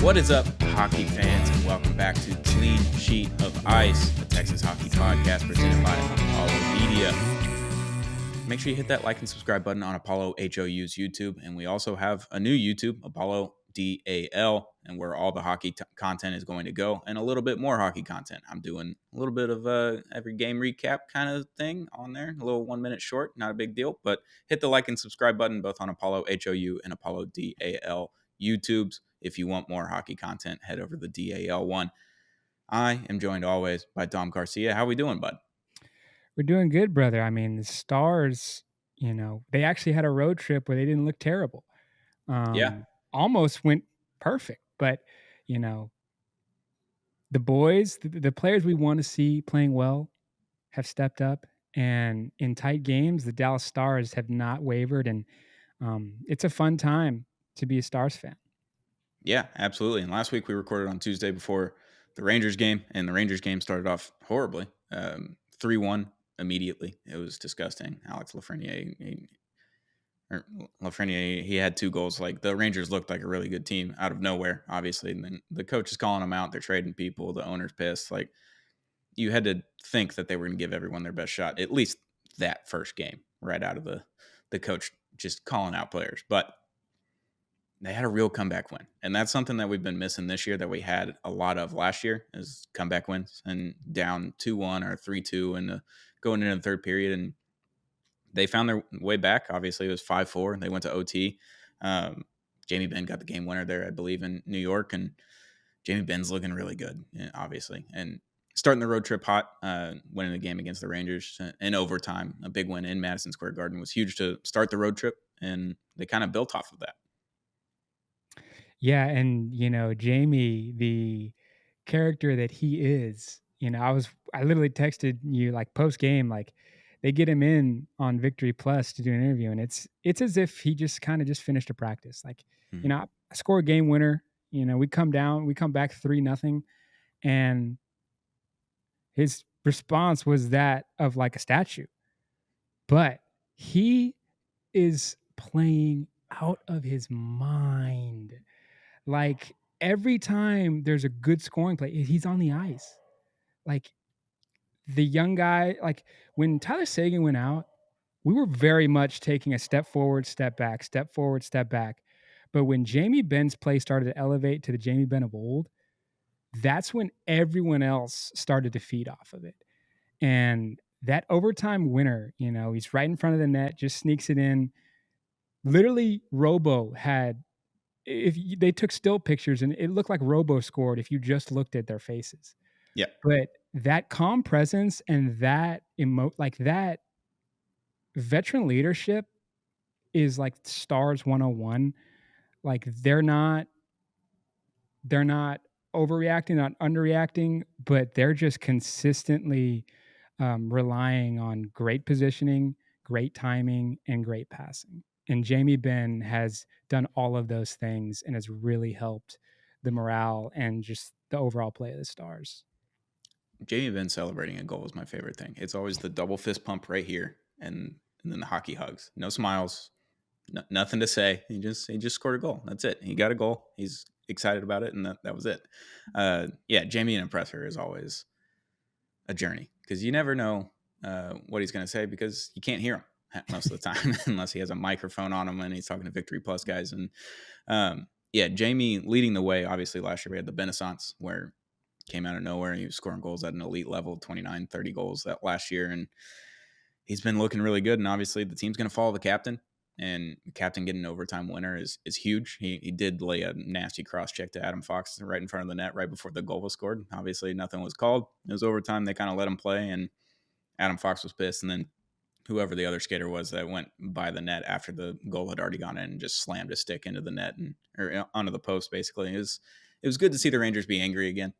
What is up, hockey fans, and welcome back to Clean Sheet of Ice, a Texas hockey podcast presented by Apollo Media. Make sure you hit that like and subscribe button on Apollo HOU's YouTube, and we also have a new YouTube, Apollo DAL, and where all the hockey content is going to go, and a little bit more hockey content. I'm doing a little bit of every game recap kind of thing on there, a little 1 minute short, not a big deal, but hit the like and subscribe button both on Apollo HOU and Apollo DAL YouTubes. If you want more hockey content, head over to the DAL one. I am joined always by Dom Garcia. How we doing, bud? We're doing good, brother. I mean, the Stars, they actually had a road trip where they didn't look terrible. Yeah. Almost went perfect, but you know, the boys, the players we want to see playing well have stepped up, and in tight games, the Dallas Stars have not wavered, and it's a fun time to be a Stars fan. Yeah, absolutely. And last week we recorded on Tuesday before the Rangers game, and the Rangers game started off horribly, 3-1 immediately. It was disgusting. Alex Lafreniere, he had 2 goals. Like, the Rangers looked like a really good team out of nowhere, obviously. And then the coach is calling them out. They're trading people. The owner's pissed. Like, you had to think that they were going to give everyone their best shot, at least that first game, right out of the coach just calling out players. But they had a real comeback win. And that's something that we've been missing this year that we had a lot of last year is comeback wins, and down 2-1 or 3-2 and going into the third period. And they found their way back. Obviously, it was 5-4. They went to OT. Jamie Benn got the game winner there, I believe, in New York. And Jamie Benn's looking really good, obviously. And starting the road trip hot, winning the game against the Rangers in overtime, a big win in Madison Square Garden was huge to start the road trip. And they kind of built off of that. Yeah, and Jamie, the character that he is, I literally texted you like post game, like they get him in on Victory Plus to do an interview, and it's as if he just kind of just finished a practice. Like, Mm-hmm. I score a game winner, we come back 3-0, and his response was that of like a statue. But he is playing out of his mind. Like, every time there's a good scoring play, he's on the ice. Like, the young guy, like when Tyler Seguin went out, we were very much taking a step forward, step back, step forward, step back. But when Jamie Benn's play started to elevate to the Jamie Benn of old, that's when everyone else started to feed off of it. And that overtime winner, he's right in front of the net, just sneaks it in. Literally, Robo had, they took still pictures and it looked like Robo scored if you just looked at their faces. Yeah. But that calm presence and that that veteran leadership is like Stars 101. Like, they're not overreacting, not underreacting, but they're just consistently relying on great positioning, great timing, and great passing. And Jamie Benn has done all of those things and has really helped the morale and just the overall play of the Stars. Jamie Benn celebrating a goal is my favorite thing. It's always the double fist pump right here, and then the hockey hugs. No smiles, nothing to say. He just scored a goal. That's it. He got a goal. He's excited about it, and that was it. Yeah, Jamie in a presser is always a journey because you never know what he's going to say because you can't hear him most of the time unless he has a microphone on him and he's talking to Victory Plus guys. And yeah, Jamie leading the way. Obviously, last year we had the Renaissance where came out of nowhere. He was scoring goals at an elite level, 29, 30 goals that last year. And he's been looking really good. And obviously the team's going to follow the captain. And the captain getting an overtime winner is huge. He did lay a nasty cross check to Adam Fox right in front of the net right before the goal was scored. Obviously nothing was called. It was overtime. They kind of let him play. And Adam Fox was pissed. And then whoever the other skater was that went by the net after the goal had already gone in and just slammed a stick into the net or onto the post, basically. It was good to see the Rangers be angry again.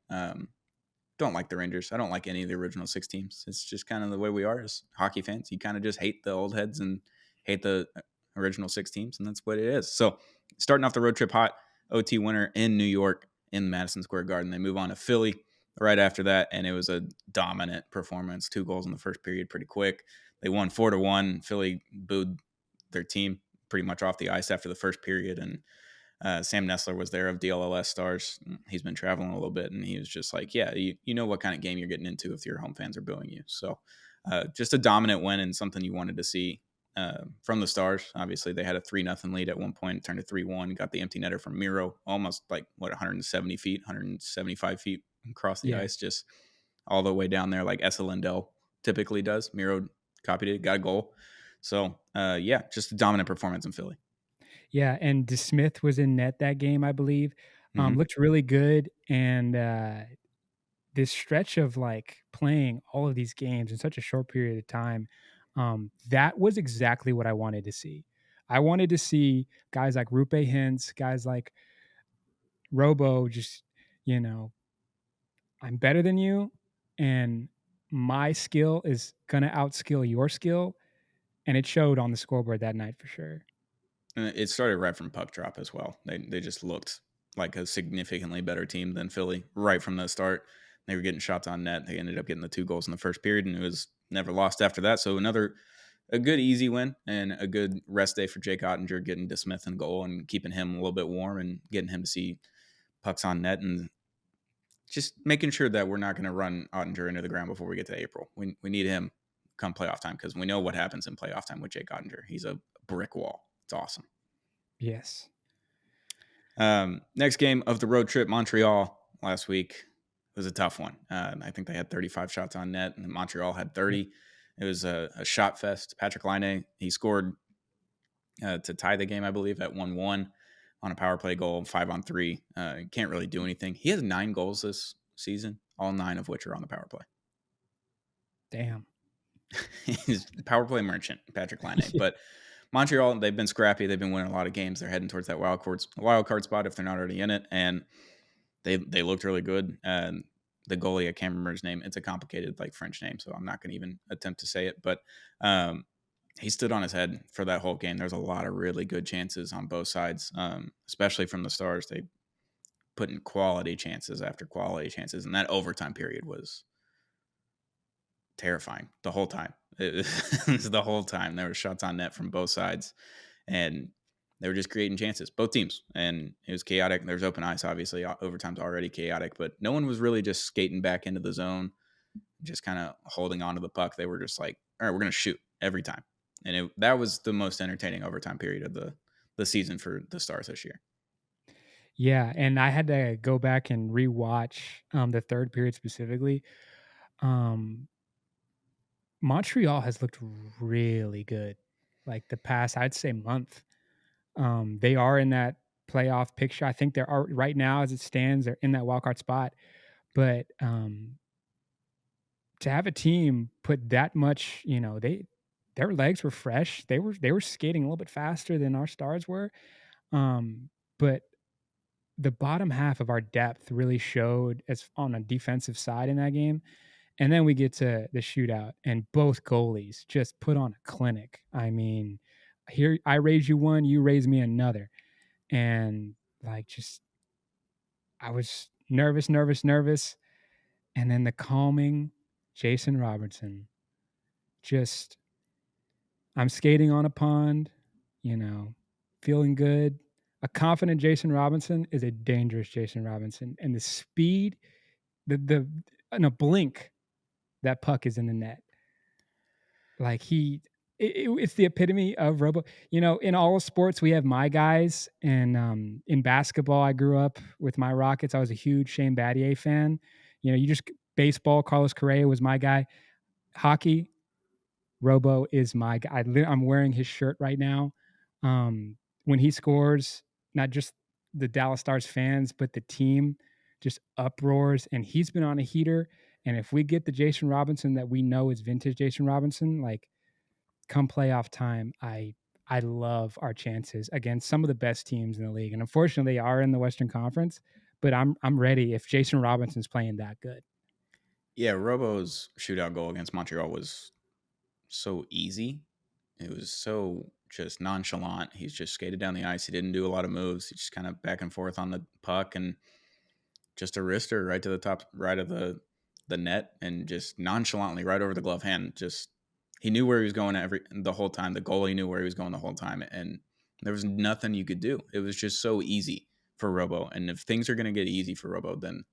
Don't like the Rangers. I don't like any of the original 6 teams. It's just kind of the way we are as hockey fans. You kind of just hate the old heads and hate the original 6 teams, and that's what it is. So starting off the road trip hot, OT winner in New York in Madison Square Garden. They move on to Philly right after that, and it was a dominant performance. 2 goals in the first period pretty quick. They won 4-1. Philly booed their team pretty much off the ice after the first period, and Sam Nestler was there of DLLS Stars. He's been traveling a little bit, and he was just like, yeah, you know what kind of game you're getting into if your home fans are booing you. So just a dominant win and something you wanted to see from the Stars. Obviously, they had a 3-0 lead at one point, turned to 3-1, got the empty netter from Miro, almost like, 170 feet, 175 feet across the Yeah. ice, just all the way down there like Essa Lindell typically does. Miro copied it, got a goal. So, yeah, just a dominant performance in Philly. Yeah, and DeSmith was in net that game, I believe. Mm-hmm. Looked really good, and this stretch of like playing all of these games in such a short period of time, that was exactly what I wanted to see. I wanted to see guys like Rupe Hintz, guys like Robo, just you know, I'm better than you, and my skill is gonna outskill your skill, and it showed on the scoreboard that night for sure. And it started right from puck drop as well. They just looked like a significantly better team than Philly right from the start. They were getting shots on net. They ended up getting the 2 goals in the first period, and it was never lost after that. So a good easy win and a good rest day for Jake Ottinger, getting to Smith in goal and keeping him a little bit warm and getting him to see pucks on net, and just making sure that we're not going to run Ottinger into the ground before we get to April. We need him come playoff time, because we know what happens in playoff time with Jake Ottinger. He's a brick wall. It's awesome. Yes. Next game of the road trip, Montreal last week, was a tough one. I think they had 35 shots on net, and Montreal had 30. It was a shot fest. Patrick Laine, he scored to tie the game, I believe, at 1-1 on a power play goal, 5-on-3. Can't really do anything. He has 9 goals this season, all 9 of which are on the power play. Damn. He's power play merchant, Patrick Laine. Yeah. But Montreal, they've been scrappy. They've been winning a lot of games. They're heading towards that wild card spot if they're not already in it. And they looked really good. And the goalie, I can't remember his name. It's a complicated like French name, so I'm not going to even attempt to say it. But he stood on his head for that whole game. There's a lot of really good chances on both sides, especially from the Stars. They put in quality chances after quality chances, and that overtime period was terrifying the whole time. It was the whole time. There were shots on net from both sides, and they were just creating chances, both teams. And it was chaotic. There's open ice, obviously. Overtime's already chaotic, but no one was really just skating back into the zone, just kind of holding on to the puck. They were just like, all right, we're going to shoot every time. And that was the most entertaining overtime period of the season for the Stars this year. Yeah, and I had to go back and rewatch the third period specifically. Montreal has looked really good, like the past, I'd say, month. They are in that playoff picture. I think they're right now, as it stands, they're in that wild card spot. But to have a team put that much, their legs were fresh. They were skating a little bit faster than our Stars were. But the bottom half of our depth really showed as on a defensive side in that game. And then we get to the shootout, and both goalies just put on a clinic. I mean, here I raise you one, you raise me another. And like just I was nervous, nervous, nervous. And then the calming Jason Robertson. Just I'm skating on a pond, feeling good. A confident Jason Robinson is a dangerous Jason Robinson. And the speed, the in a blink, that puck is in the net. Like it's the epitome of robo. In all of sports, we have my guys, and in basketball, I grew up with my Rockets. I was a huge Shane Battier fan. You just baseball. Carlos Correa was my guy. Hockey, Robo is my guy. I'm wearing his shirt right now. When he scores, not just the Dallas Stars fans, but the team just uproars, and he's been on a heater. And if we get the Jason Robinson that we know is vintage Jason Robinson, like come playoff time, I love our chances against some of the best teams in the league. And unfortunately, they are in the Western Conference, but I'm ready if Jason Robinson's playing that good. Yeah, Robo's shootout goal against Montreal was so easy. It was so just nonchalant. He's just skated down the ice. He didn't do a lot of moves. He just kind of back and forth on the puck and just a wrister right to the top right of the net, and just nonchalantly right over the glove hand. Just he knew where he was going the whole time. The goalie knew where he was going the whole time, and There was nothing you could do. It was just so easy for Robo. And if things are going to get easy for Robo, then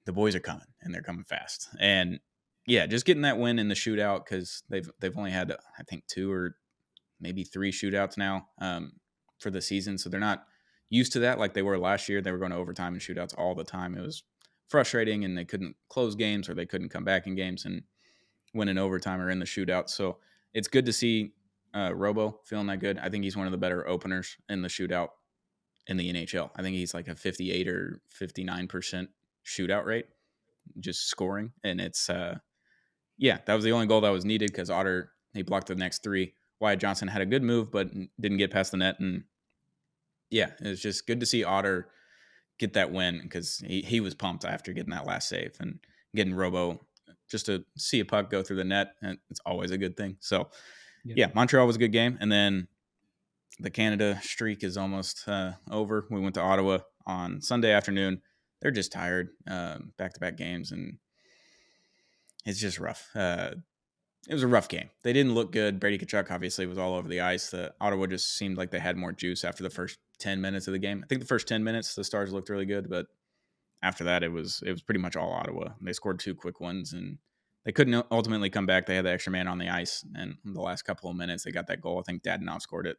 the boys are coming and they're coming fast. And yeah, just getting that win in the shootout, because they've only had, I think, 2 or maybe 3 shootouts now for the season. So they're not used to that like they were last year. They were going to overtime and shootouts all the time. It was frustrating, and they couldn't close games, or they couldn't come back in games and win in overtime or in the shootout. So it's good to see Robo feeling that good. I think he's one of the better openers in the shootout in the NHL. I think he's like a 58 or 59% shootout rate, just scoring. And it's, yeah, that was the only goal that was needed, because Otter, he blocked the next 3. Wyatt Johnson had a good move, but didn't get past the net. And yeah, it was just good to see Otter get that win, because he was pumped after getting that last save and getting Robo, just to see a puck go through the net. And it's always a good thing. So yeah, Montreal was a good game. And then the Canada streak is almost over. We went to Ottawa on Sunday afternoon. They're just tired, back-to-back games, and it's just rough. It was a rough game. They didn't look good. Brady Tkachuk obviously was all over the ice. The Ottawa just seemed like they had more juice after the first 10 minutes of the game. I think the first 10 minutes, the Stars looked really good, but after that, it was pretty much all Ottawa. They scored 2 quick ones, and they couldn't ultimately come back. They had the extra man on the ice, and in the last couple of minutes, they got that goal. I think Dadonov scored it,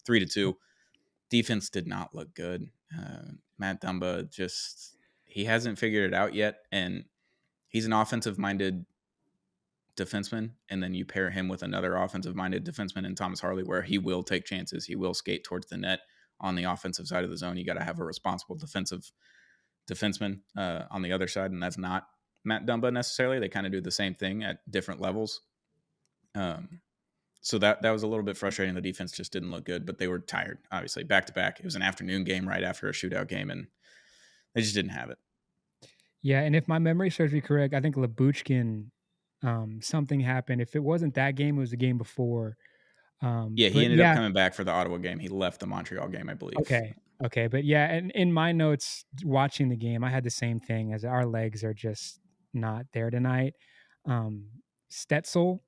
3-2. Defense did not look good. Matt Dumba he hasn't figured it out yet, and he's an offensive-minded defenseman, and then you pair him with another offensive-minded defenseman in Thomas Harley, where he will take chances. He will skate towards the net on the offensive side of the zone. You got to have a responsible defenseman on the other side, and that's not Matt Dumba necessarily. They kind of do the same thing at different levels. So that was a little bit frustrating. The defense just didn't look good, but they were tired, obviously, back-to-back. It was an afternoon game right after a shootout game, and they just didn't have it. Yeah, and if my memory serves me correct, I think Labuchkin, something happened. If it wasn't that game, it was the game before. Yeah, he But ended up yeah, coming back for the Ottawa game. He left the Montreal game, I believe. okay, but yeah, and in my notes watching the game, I had the same thing as our legs are just not there tonight. Stetzel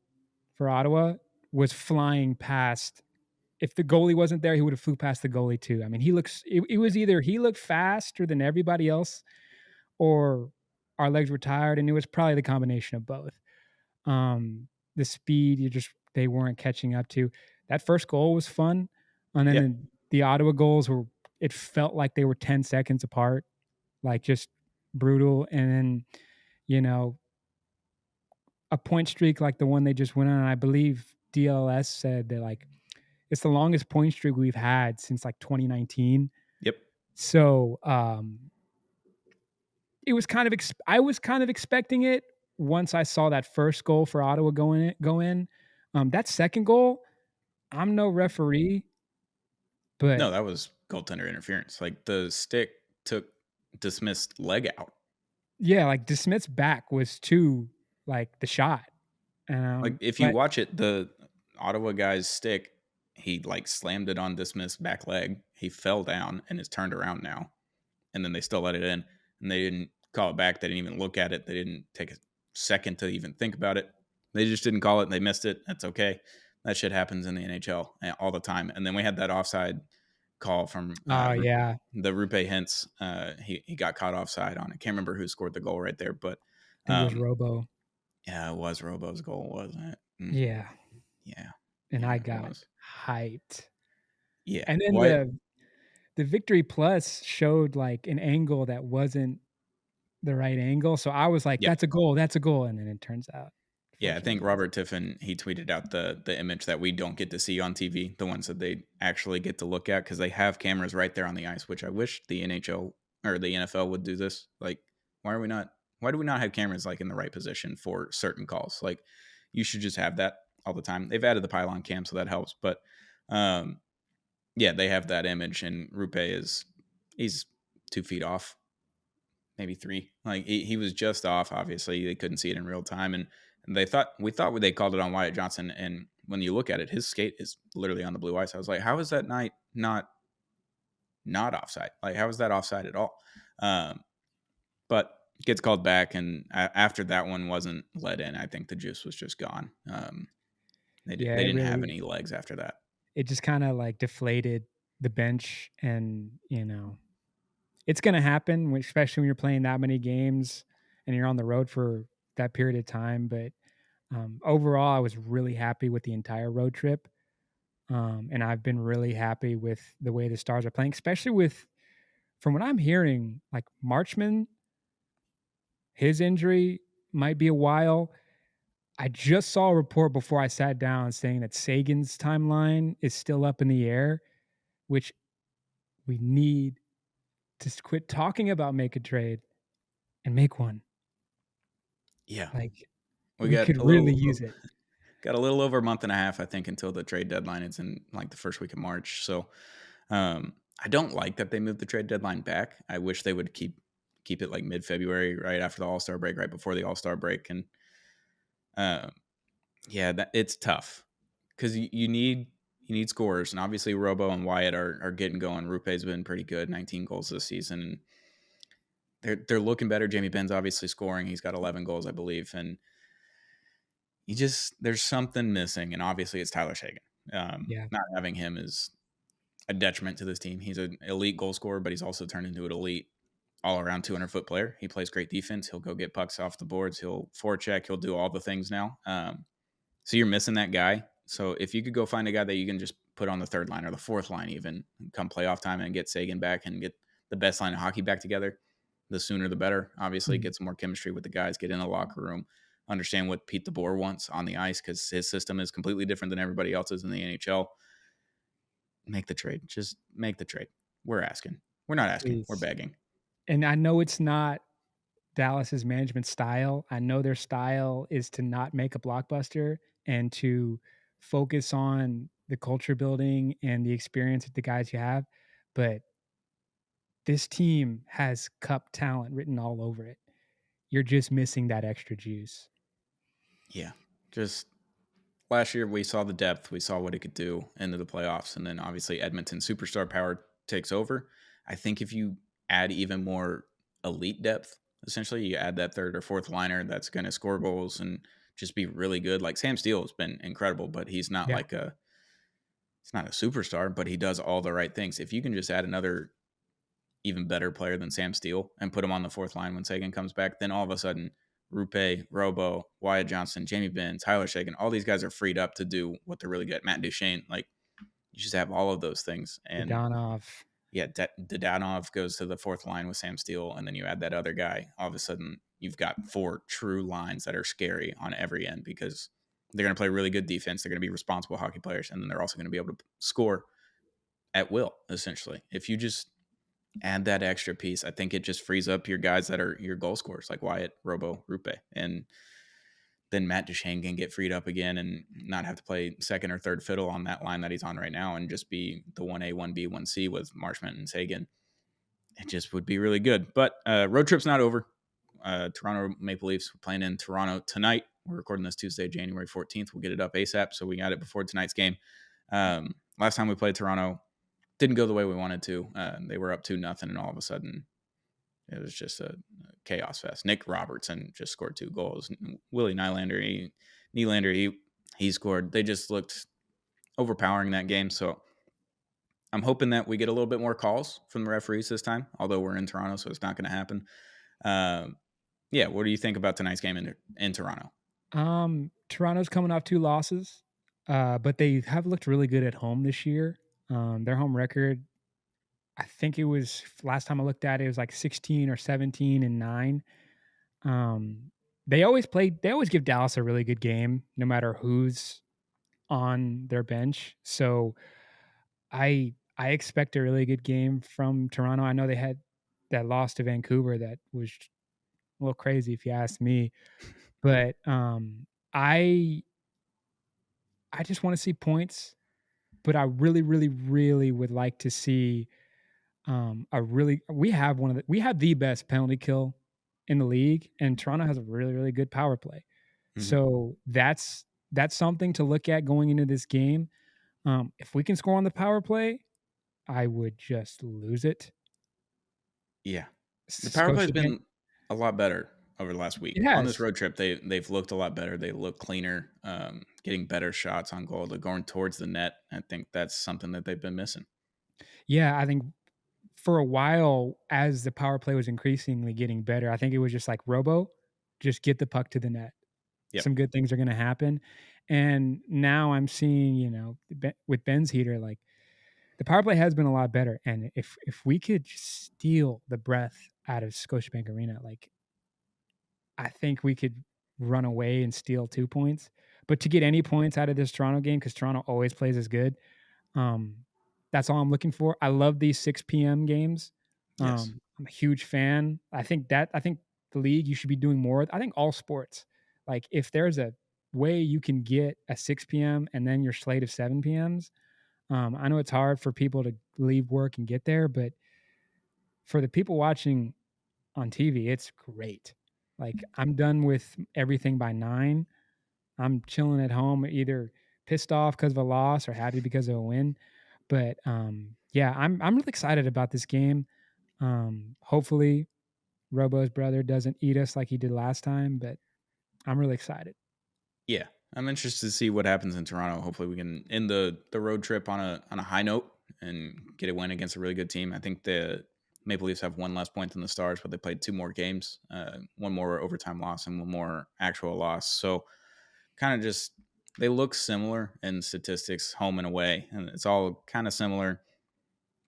for Ottawa was flying past. If the goalie wasn't there, he would have flew past the goalie too. I mean, it was either he looked faster than everybody else, or our legs were tired, and it was probably the combination of both. The speed, they weren't catching up to. That first goal was fun, and then Yeah, the Ottawa goals were. It felt like they were 10 seconds apart, like just brutal. And then, you know, a point streak like the one they just went on. I believe DLS said that like it's the longest point streak we've had since like 2019. yep. So it was kind of I was kind of expecting it once I saw that first goal for Ottawa go in. That second goal, I'm no referee, but No, that was goaltender interference. Like, the stick took dismissed leg out. yeah, like DeSmith's back was to like the shot. Like, if you But watch it, the Ottawa guy's stick, he like slammed it on dismissed back leg. He fell down and is turned around now. And then they still let it in, and they didn't call it back. They didn't even look at it. They didn't take a second to even think about it. They just didn't call it, and they missed it. That's okay. That shit happens in the NHL all the time. And then we had that offside call from yeah, the Rupe Hintz. He got caught offside on it. Can't remember who scored the goal right there, but I think it was Robo. yeah, it was Robo's goal, wasn't it? Yeah, Yeah, and yeah, I it got was. hyped. Yeah, And then what? the Victory Plus showed like an angle that wasn't the right angle, so I was like, Yeah, "That's a goal, that's a goal," and then it turns out, yeah. I fortunately, think it wasn't. Robert Tiffin, he tweeted out the image that we don't get to see on TV, the ones that they actually get to look at, because they have cameras right there on the ice. Which I wish the NHL or the NFL would do this. Like, why are we not? Why do we not have cameras like in the right position for certain calls? Like, you should just have that all the time. They've added the pylon cam, so that helps. But yeah, they have that image, and Rupe he's 2 feet off, maybe 3. Like, he was just off. Obviously, they couldn't see it in real time, and we thought they called it on Wyatt Johnson. And when you look at it, his skate is literally on the blue ice. I was like, how is that not offside? Like, how is that offside at all? But gets called back, and after that one wasn't let in, I think the juice was just gone. They Yeah, they it didn't have really any legs after that. it just kind of like deflated the bench. And, it's going to happen, especially when you're playing that many games and you're on the road for that period of time. But overall, I was really happy with the entire road trip. And I've been really happy with the way the Stars are playing, especially with, from what I'm hearing, like Marchman, his injury might be a while. I just saw a report before I sat down saying that Sagan's timeline is still up in the air, which we need to quit talking about make a trade and make one. Yeah, Like, we we got could really use it. got a little over a month and a half, I think, until the trade deadline. It's in like the first week of March. So I don't like that they moved the trade deadline back. I wish they would keep it like mid-February, right after the All-Star break, right before the All-Star break. And uh, yeah, it's tough because you need scorers, and obviously Robo and Wyatt are getting going. Rupe's been pretty good, 19 goals this season, and they're looking better. Jamie Ben's obviously scoring; he's got 11 goals, I believe, and there's something missing, and obviously it's Tyler Sagan. Yeah. Not having him is a detriment to this team. He's an elite goal scorer, but he's also turned into an elite all around 200-foot player. He plays great defense. He'll go get pucks off the boards. He'll forecheck. He'll do all the things now. So you're missing that guy. So if you could go find a guy that you can just put on the third line or the fourth line, even come playoff time, and get Sagan back and get the best line of hockey back together, the sooner the better. Obviously, Mhm. get some more chemistry with the guys, get in the locker room, understand what Pete DeBoer wants on the ice, because his system is completely different than everybody else's in the NHL. Make the trade. Just make the trade. We're asking. We're not asking. We're Please. begging. And I know it's not Dallas's management style. I know their style is to not make a blockbuster and to focus on the culture building and the experience that the guys you have. But this team has cup talent written all over it. You're just missing that extra juice. Yeah. Just last year, we saw the depth. We saw what it could do into the playoffs. And then obviously, Edmonton superstar power takes over. I think if you add even more elite depth, essentially, you add that third or fourth liner that's going to score goals and just be really good. Like Sam Steele has been incredible, but Yeah. he's not a superstar, but he does all the right things. If you can just add another even better player than Sam Steele and put him on the fourth line when Sagan comes back, then all of a sudden, Rupe, Robo, Wyatt Johnson, Jamie Benn, Tyler Sagan, all these guys are freed up to do what they're really good at. Matt Duchene, like you just have all of those things. And Donov. yeah, Dadanov goes to the fourth line with Sam Steele, and then you add that other guy. All of a sudden, you've got four true lines that are scary on every end because they're going to play really good defense. They're going to be responsible hockey players, and then they're also going to be able to score at will, essentially. If you just add that extra piece, I think it just frees up your guys that are your goal scorers, like Wyatt, Robo, Rupe. And then Matt Duchene can get freed up again and not have to play second or third fiddle on that line that he's on right now and just be the 1A, 1B, 1C with Marshman and Sagan. It just would be really good. But road trip's not over. Toronto Maple Leafs playing in Toronto tonight. We're recording this Tuesday, January 14th. We'll get it up ASAP, so we got it before tonight's game. Last time we played Toronto, didn't go the way we wanted to. They were up 2-0, and all of a sudden, it was just a chaos fest. Nick Robertson just scored 2 goals. Willie Nylander, he scored. They just looked overpowering that game. So I'm hoping that we get a little bit more calls from the referees this time, although we're in Toronto, so it's not going to happen. Yeah, what do you think about tonight's game in Toronto? Toronto's coming off 2 losses, but they have looked really good at home this year. Their home record, I think it was last time I looked at it, it was like 16 or 17-9. Um, they always give Dallas a really good game, no matter who's on their bench. So I expect a really good game from Toronto. I know they had that loss to Vancouver that was a little crazy if you ask me, but I I just want to see points, but I really, really, really would like to see a really we have the best penalty kill in the league, and Toronto has a really, really good power play. Mm-hmm. So that's something to look at going into this game. If we can score on the power play, I would just lose it. Yeah, the power play has Scotiabank, been a lot better over the last week. it On this has. road trip, they've looked a lot better. They look cleaner. getting better shots on goal, they're going towards the net. I think that's something that they've been missing. Yeah, I think for a while, as the power play was increasingly getting better, I think it was just like Robo, just get the puck to the net. Yep. Some good things are gonna happen. And now I'm seeing, with Ben's heater, like the power play has been a lot better. And if we could just steal the breath out of Scotiabank Arena, like I think we could run away and steal 2 points. But to get any points out of this Toronto game, because Toronto always plays as good, um, that's all I'm looking for. I love these 6 p.m. games. Yes. I'm a huge fan. I think the league, you should be doing more. I think all sports, like if there's a way you can get a 6 p.m. and then your slate of 7 p.m.s. I know it's hard for people to leave work and get there, but for the people watching on TV, it's great. Like I'm done with everything by 9. I'm chilling at home, either pissed off because of a loss or happy because of a win. But yeah, I'm really excited about this game. Hopefully, Robo's brother doesn't eat us like he did last time, but I'm really excited. Yeah, I'm interested to see what happens in Toronto. Hopefully, we can end the road trip on a high note and get a win against a really good team. I think the Maple Leafs have one less point than the Stars, but they played 2 more games, one more overtime loss and one more actual loss. So, kind of just they look similar in statistics, home and away, and it's all kind of similar.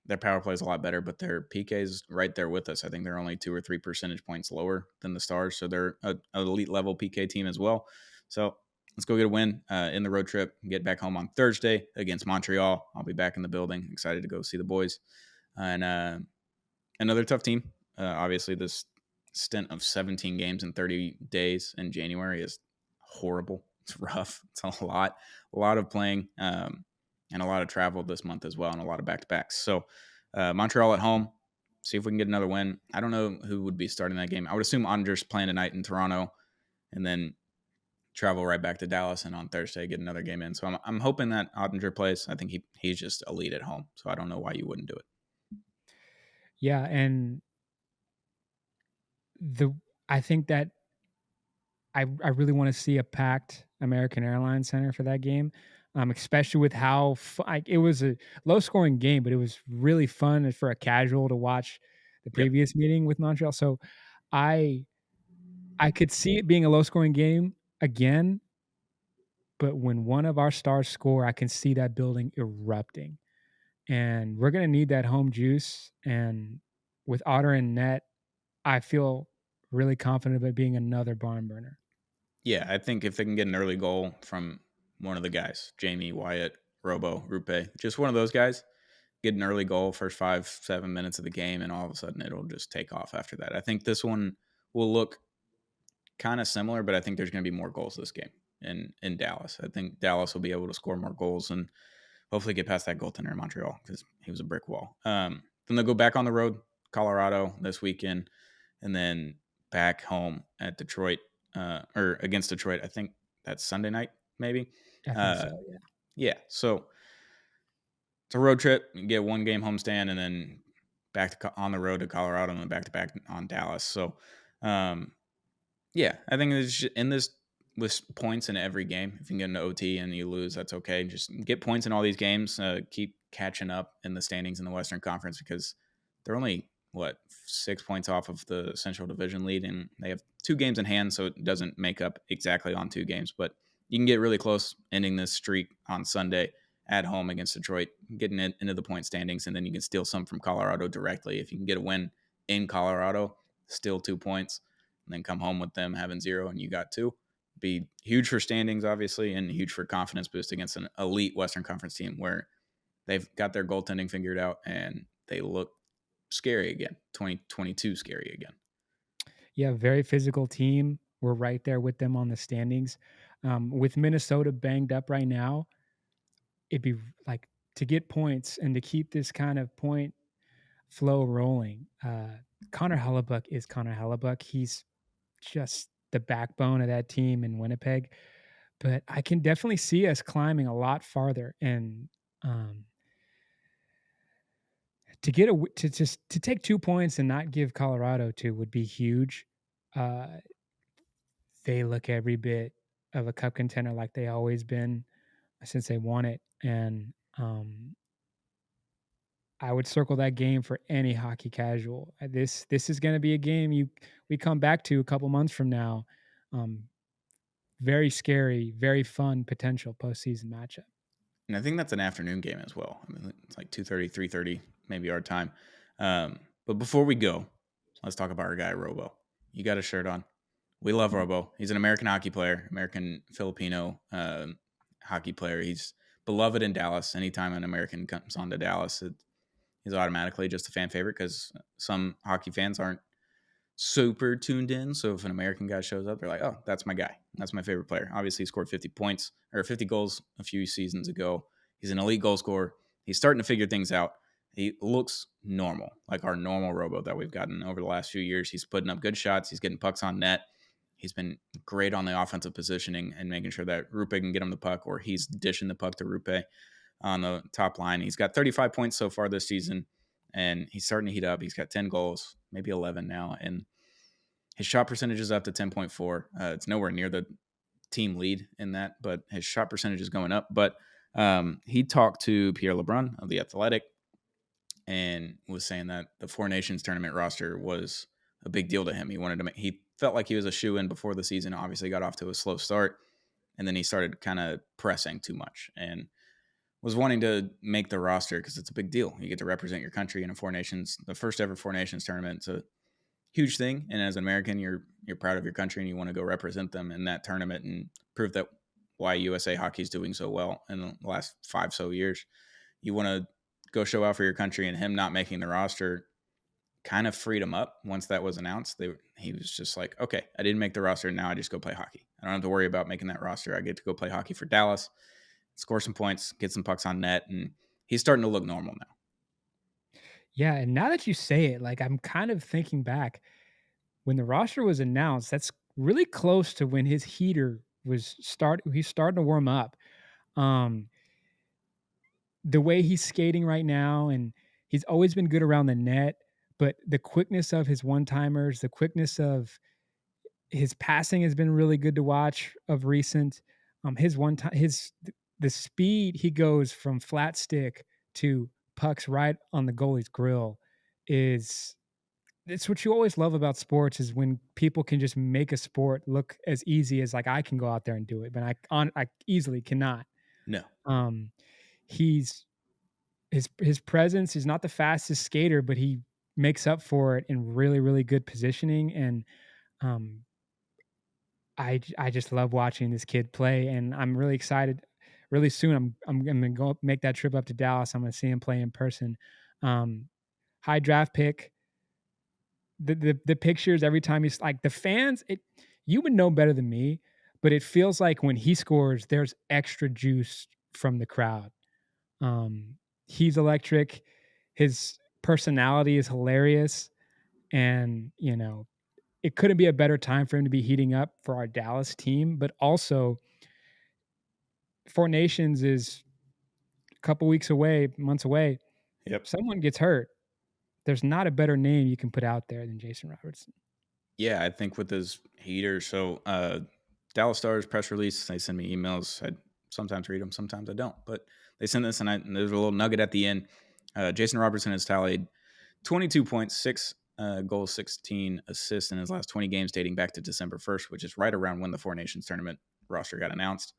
Their power play is a lot better, but their PK is right there with us. I think they're only 2 or 3 percentage points lower than the Stars, so they're an elite level PK team as well. So let's go get a win in the road trip and get back home on Thursday against Montreal. I'll be back in the building, excited to go see the boys. And another tough team. Obviously, this stint of 17 games in 30 days in January is horrible. It's rough. It's a lot of playing, and a lot of travel this month as well, and a lot of back to backs. So, Montreal at home. See if we can get another win. I don't know who would be starting that game. I would assume Anders playing tonight in Toronto, and then travel right back to Dallas, and on Thursday get another game in. So I'm hoping that Ottinger plays. I think he's just elite at home. So I don't know why you wouldn't do it. Yeah, and the I think that I really want to see a packed American Airlines Center for that game, especially with how like, it was a low scoring game, but it was really fun for a casual to watch the Yep. previous meeting with Montreal. So I I could see it being a low scoring game again, but when one of our stars score, I can see that building erupting. And we're gonna need that home juice. And with Otter and net, I feel really confident about being another barn burner. Yeah, I think if they can get an early goal from one of the guys, Jamie, Wyatt, Robo, Rupe, just one of those guys, get an early goal, first 5, 7 minutes of the game, and all of a sudden it'll just take off after that. I think this one will look kind of similar, but I think there's going to be more goals this game in Dallas. I think Dallas will be able to score more goals and hopefully get past that goaltender in Montreal because he was a brick wall. Then they'll go back on the road, Colorado this weekend, and then back home at Detroit or against Detroit. I think that's Sunday night, maybe. I think Uh, so. Yeah. yeah, so it's a road trip. You get one game homestand, and then back to on the road to Colorado, and then back to back on Dallas. So, um, yeah, I think it's in this with points in every game. If you can get an OT and you lose, that's okay. Just get points in all these games. Keep catching up in the standings in the Western Conference because they're only 6 points off of the Central Division lead, and they have 2 games in hand, so it doesn't make up exactly on 2 games. But you can get really close, ending this streak on Sunday at home against Detroit, getting into the point standings, and then you can steal some from Colorado directly. If you can get a win in Colorado, still 2 points and then come home with them having 0 and you got 2. Be huge for standings, obviously, and huge for confidence boost against an elite Western Conference team where they've got their goaltending figured out and they look scary again. 2022 scary again. Yeah, very physical team. We're right there with them on the standings. With Minnesota banged up right now, it'd be like to get points and to keep this kind of point flow rolling. Connor Hellebuck is Connor Hellebuck. He's just the backbone of that team in Winnipeg. But I can definitely see us climbing a lot farther. And um, to get a to just to take 2 points and not give Colorado 2 would be huge. Uh, they look every bit of a cup contender like they always been since they won it, and, I would circle that game for any hockey casual. This is gonna be a game we come back to a couple months from now. Um, Very scary, very fun potential postseason matchup. And I think that's an afternoon game as well. I mean, it's like 2:30, 3:30, maybe our time. But before we go, let's talk about our guy, Robo. You got a shirt on. We love Robo. He's an American hockey player, American Filipino hockey player. He's beloved in Dallas. Anytime an American comes on to Dallas, he's automatically just a fan favorite because some hockey fans aren't super tuned in. So if an American guy shows up, they're like, oh, that's my guy. That's my favorite player. Obviously, he scored 50 points or 50 goals a few seasons ago. He's an elite goal scorer. He's starting to figure things out. He looks normal, like our normal Robo that we've gotten over the last few years. He's putting up good shots. He's getting pucks on net. He's been great on the offensive positioning and making sure that Rupe can get him the puck, or he's dishing the puck to Rupe on the top line. He's got 35 points so far this season, and he's starting to heat up. He's got 10 goals, maybe 11 now, and his shot percentage is up to 10.4. It's nowhere near the team lead in that, but his shot percentage is going up. But he talked to Pierre LeBrun of The Athletic and was saying that the Four Nations tournament roster was a big deal to him. He felt like he was a shoe-in before the season, obviously got off to a slow start, and then he started kind of pressing too much and was wanting to make the roster because it's a big deal. You get to represent your country in the first ever Four Nations tournament. It's a huge thing. And as an American, you're proud of your country and you want to go represent them in that tournament and prove that why USA hockey is doing so well in the last 5 so years. You want to go show out for your country, and him not making the roster kind of freed him up once that was announced. He was just like, okay, I didn't make the roster. Now I just go play hockey. I don't have to worry about making that roster. I get to go play hockey for Dallas, score some points, get some pucks on net, and he's starting to look normal now. Yeah, and now that you say it, like, I'm kind of thinking back, when the roster was announced, that's really close to when his heater he's starting to warm up. Um, the way he's skating right now, and he's always been good around the net, but the quickness of his one-timers, the quickness of his passing has been really good to watch of recent. His one time his the speed he goes from flat stick to pucks right on the goalie's grill is it's what you always love about sports is when people can just make a sport look as easy as like I can go out there and do it, but I easily cannot. No. Um, he's his presence. He's not the fastest skater, but he makes up for it in really really good positioning and um, I just love watching this kid play, and I'm really excited. Really soon, I'm gonna go make that trip up to Dallas. I'm gonna see him play in person. Um, High draft pick. The pictures every time he's like the fans. You would know better than me, but it feels like when he scores, there's extra juice from the crowd. Um, he's electric. His personality is hilarious, and it couldn't be a better time for him to be heating up for our Dallas team, but also Four Nations is a couple weeks away, months away. Yep. If someone gets hurt, there's not a better name you can put out there than Jason Robertson. Yeah, I think with his heater. So Dallas Stars press release, they send me emails. I sometimes read them, sometimes I don't. But they send this, and there's a little nugget at the end. Jason Robertson has tallied 22.6 goals, 16 assists in his last 20 games dating back to December 1st, which is right around when the Four Nations tournament roster got announced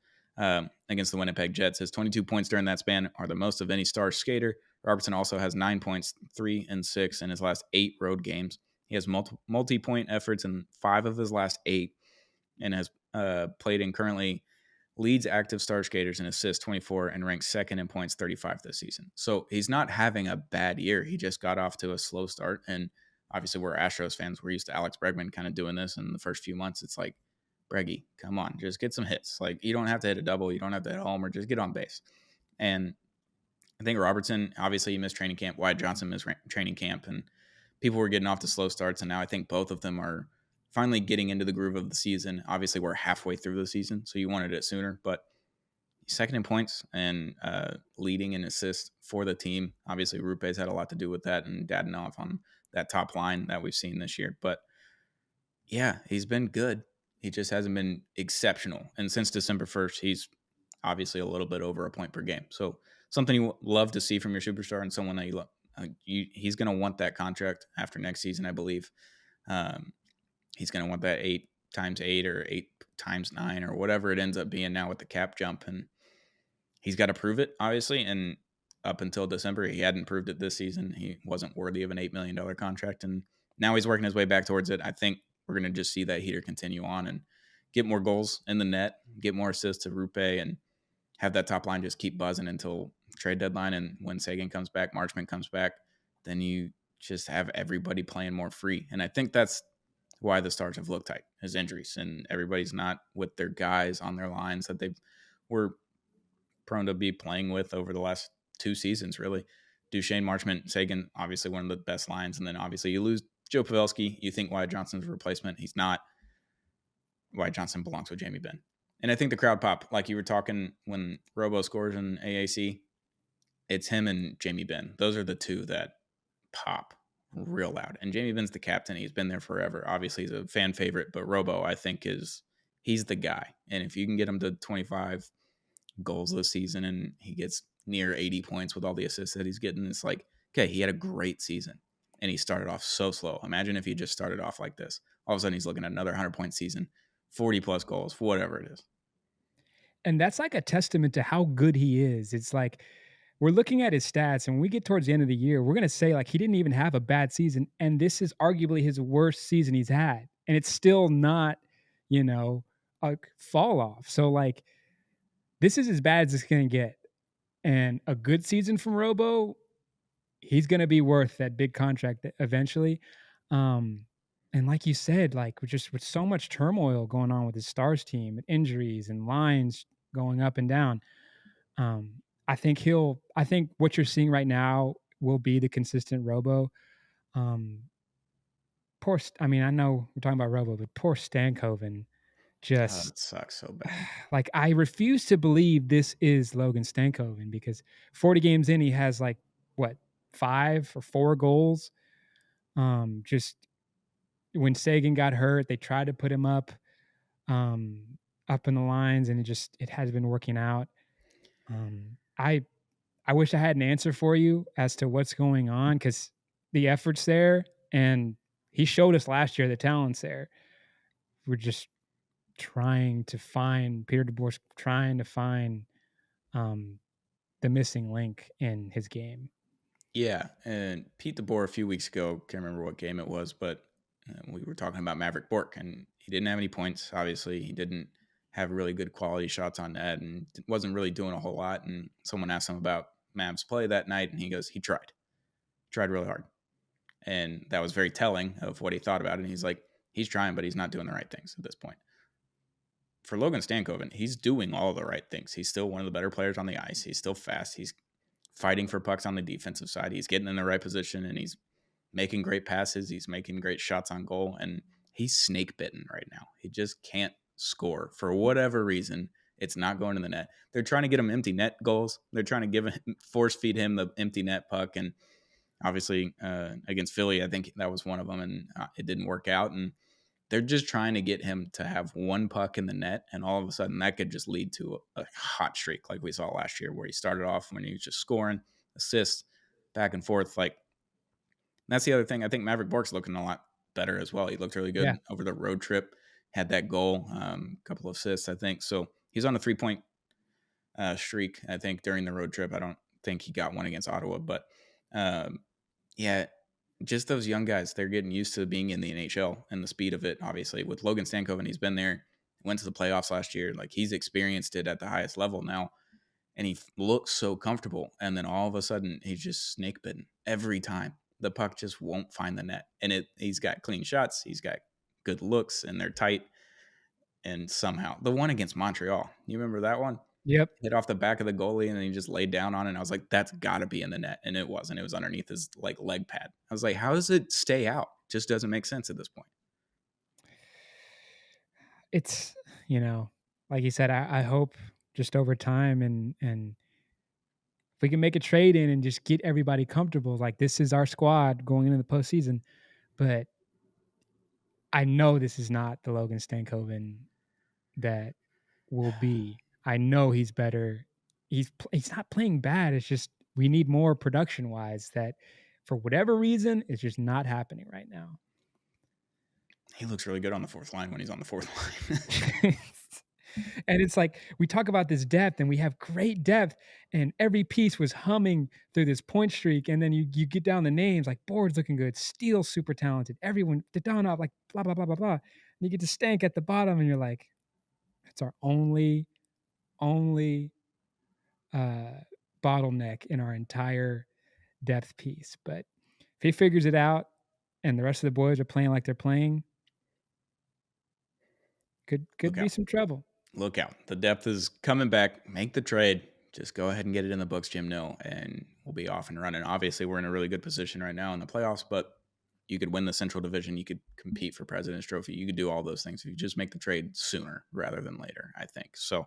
against the Winnipeg Jets. His 22 points during that span are the most of any Stars skater. Robertson also has 9 points, 3 and 6 in his last 8 road games. He has multi-point efforts in 5 of his last 8 and has played in currently leads active star skaters in assists 24 and ranks second in points 35 this season. So he's not having a bad year. He just got off to a slow start. And obviously we're Astros fans. We're used to Alex Bregman kind of doing this in the first few months. It's like, Breggy, come on, just get some hits. Like you don't have to hit a double. You don't have to hit a homer. Just get on base. And I think Robertson, obviously he missed training camp. Wyatt Johnson missed training camp. And people were getting off to slow starts. And now I think both of them are finally getting into the groove of the season. Obviously, we're halfway through the season, so you wanted it sooner. But second in points and leading in assists for the team. Obviously, Rupe's had a lot to do with that, and Dadonov on that top line that we've seen this year. But yeah, he's been good. He just hasn't been exceptional. And since December 1st, he's obviously a little bit over a point per game. So something you love to see from your superstar and someone that you love. He's going to want that contract after next season, I believe. Um, he's going to want that 8x8 or 8x9 or whatever it ends up being now with the cap jump. And he's got to prove it, obviously. And up until December, he hadn't proved it this season. He wasn't worthy of an $8 million contract. And now he's working his way back towards it. I think we're going to just see that heater continue on and get more goals in the net, get more assists to Rupe, and have that top line just keep buzzing until trade deadline. And when Sagan comes back, Marchment comes back, then you just have everybody playing more free. And I think that's why the Stars have looked tight, is injuries. And everybody's not with their guys on their lines that they were prone to be playing with over the last 2 seasons, really. Duchesne, Marchment, Sagan, obviously one of the best lines. And then obviously you lose Joe Pavelski. You think Wyatt Johnson's a replacement. He's not. Wyatt Johnson belongs with Jamie Benn. And I think the crowd pop, like you were talking when Robo scores in AAC, it's him and Jamie Benn. Those are the two that pop real loud. And Jamie Benn's the captain. He's been there forever. Obviously, he's a fan favorite, but Robo, I think, he's the guy. And if you can get him to 25 goals this season and he gets near 80 points with all the assists that he's getting, it's like, okay, he had a great season and he started off so slow. Imagine if he just started off like this. All of a sudden, he's looking at another 100-point season, 40 plus goals, whatever it is. And that's like a testament to how good he is. It's like we're looking at his stats, and when we get towards the end of the year, we're going to say like he didn't even have a bad season, and this is arguably his worst season he's had, and it's still not, you know, a fall off. So like this is as bad as it's going to get, and a good season from Robo, he's going to be worth that big contract eventually. Um, and like you said, like with so much turmoil going on with his Stars team, and injuries and lines going up and down. I think what you're seeing right now will be the consistent Robo. Um, I mean, I know we're talking about Robo, but poor Stankoven Oh, just that sucks so bad. like I refuse to believe this is Logan Stankoven because 40 games in, he has like what 5 or 4 goals. Just when Sagan got hurt, they tried to put him um, up in the lines, and it has been working out. Um, I I wish I had an answer for you as to what's going on because the effort's there, and he showed us last year the talent's there. We're just trying to find Peter DeBoer's trying to find um, the missing link in his game. Yeah, and Pete DeBoer a few weeks ago, can't remember what game it was, but we were talking about Maverick Bork, and he didn't have any points. Obviously, he didn't have really good quality shots on net, and wasn't really doing a whole lot. And someone asked him about Mav's play that night, and he goes, "He tried really hard," and that was very telling of what he thought about it. And he's like, "He's trying, but he's not doing the right things at this point." For Logan Stankoven, he's doing all the right things. He's still one of the better players on the ice. He's still fast. He's fighting for pucks on the defensive side. He's getting in the right position and he's making great passes. He's making great shots on goal. And he's snake bitten right now. He just can't score for whatever reason. It's not going to the net. They're trying to get him empty net goals. They're trying to force feed him the empty net puck. And obviously, against Philly, I think that was one of them, and it didn't work out. And they're just trying to get him to have one puck in the net, and all of a sudden that could just lead to a hot streak like we saw last year where he started off when he was just scoring, assists, back and forth. Like, that's the other thing. I think Maverick Bork's looking a lot better as well. He looked really Yeah. good over the road trip, had that goal, a couple of assists, I think. So he's on a 3-point streak, I think, during the road trip. I don't think he got one against Ottawa, but yeah, just those young guys, they're getting used to being in the NHL and the speed of it, obviously. With Logan Stankoven, he's been there, went to the playoffs last year. Like, he's experienced it at the highest level now, and he looks so comfortable. And then all of a sudden, he's just snake bitten every time. The puck just won't find the net. And he's got clean shots, he's got good looks, and they're tight. And somehow, the one against Montreal, you remember that one? Yep. Hit off the back of the goalie and then he just laid down on it. And I was like, that's got to be in the net. And it wasn't. It was underneath his like leg pad. I was like, how does it stay out? Just doesn't make sense at this point. It's, like you said, I hope just over time and if we can make a trade in and just get everybody comfortable, like this is our squad going into the postseason. But I know this is not the Logan Stankoven that will be. I know he's better. He's not playing bad. It's just we need more production wise. That for whatever reason, it's just not happening right now. He looks really good on the fourth line when he's on the fourth line. And it's like we talk about this depth, and we have great depth, and every piece was humming through this point streak. And then you get down the names like Board's looking good, Steele super talented, everyone Dadonov like blah blah blah blah blah. And you get to Stank at the bottom, and you're like, that's our only bottleneck in our entire depth piece. But if he figures it out, and the rest of the boys are playing like they're playing, could be some trouble. Look out. The depth is coming back. Make the trade. Just go ahead and get it in the books, Jim Nill, and we'll be off and running. Obviously, we're in a really good position right now in the playoffs, but you could win the Central Division. You could compete for President's Trophy. You could do all those things if you just make the trade sooner rather than later, I think. So,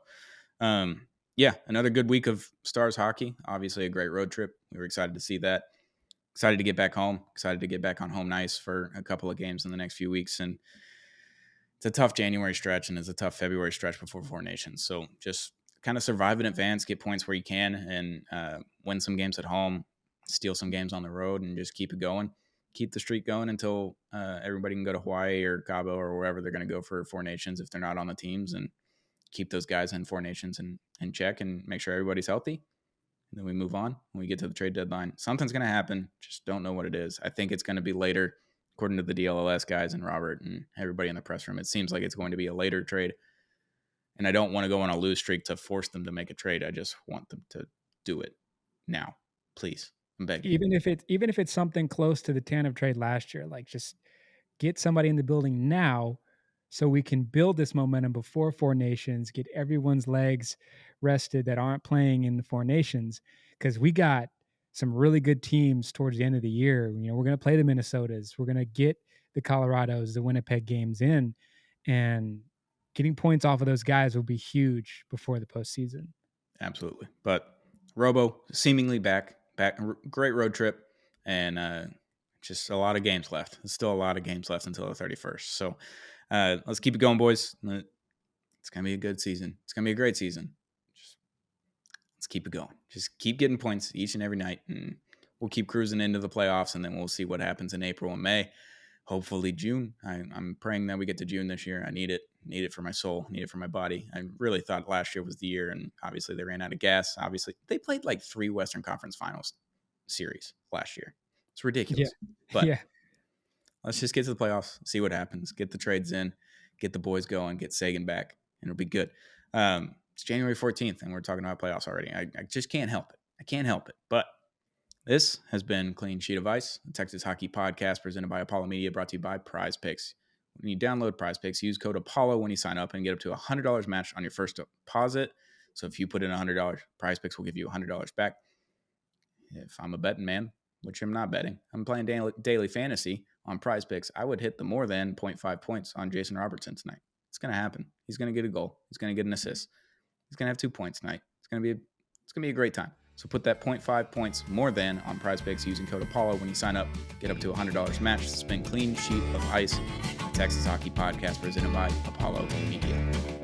yeah, another good week of Stars hockey. Obviously, a great road trip. We were excited to see that. Excited to get back home. Excited to get back on home ice for a couple of games in the next few weeks. And it's a tough January stretch and it's a tough February stretch before Four Nations. So just kind of survive in advance, get points where you can, and win some games at home, steal some games on the road, and just keep it going. Keep the streak going until everybody can go to Hawaii or Cabo or wherever they're going to go for Four Nations if they're not on the teams, and keep those guys in Four Nations in check and make sure everybody's healthy. And then we move on when we get to the trade deadline. Something's going to happen. Just don't know what it is. I think it's going to be later, according to the DLLS guys and Robert and everybody in the press room. It seems like it's going to be a later trade. And I don't want to go on a lose streak to force them to make a trade. I just want them to do it now. Please. I'm begging. Even if it's something close to the Tanev trade last year, like just get somebody in the building now so we can build this momentum before Four Nations, get everyone's legs rested that aren't playing in the Four Nations, because we got some really good teams towards the end of the year. You know, we're going to play the Minnesotas. We're going to get the Colorados, the Winnipeg games in, and getting points off of those guys will be huge before the postseason. Absolutely. But Robo seemingly back, great road trip, and just a lot of games left. There's still a lot of games left until the 31st. So let's keep it going, boys. It's going to be a good season. It's going to be a great season. Let's keep it going. Just keep getting points each and every night, and we'll keep cruising into the playoffs, and then we'll see what happens in April and May. Hopefully June. I'm praying that we get to June this year. I need it. Need it for my soul. Need it for my body. I really thought last year was the year, and obviously they ran out of gas. Obviously, they played like 3 Western Conference Finals series last year. It's ridiculous. Yeah. But let's just get to the playoffs, see what happens, get the trades in, get the boys going, get Sagan back, and it'll be good. It's January 14th, and we're talking about playoffs already. I just can't help it. I can't help it. But this has been Clean Sheet of Ice, the Texas Hockey Podcast presented by Apollo Media, brought to you by Prize Picks. When you download Prize Picks, use code Apollo when you sign up and get up to $100 match on your first deposit. So if you put in $100, Prize Picks will give you $100 back. If I'm a betting man, which I'm not betting, I'm playing daily fantasy on Prize Picks, I would hit the more than 0.5 points on Jason Robertson tonight. It's going to happen. He's going to get a goal. He's going to get an assist. He's going to have 2 points tonight. It's going to be a great time. So put that 0.5 points more than on Prize Picks using code Apollo when you sign up. Get up to $100 match. This has been Clean Sheet of Ice, the Texas Hockey Podcast presented by Apollo Media.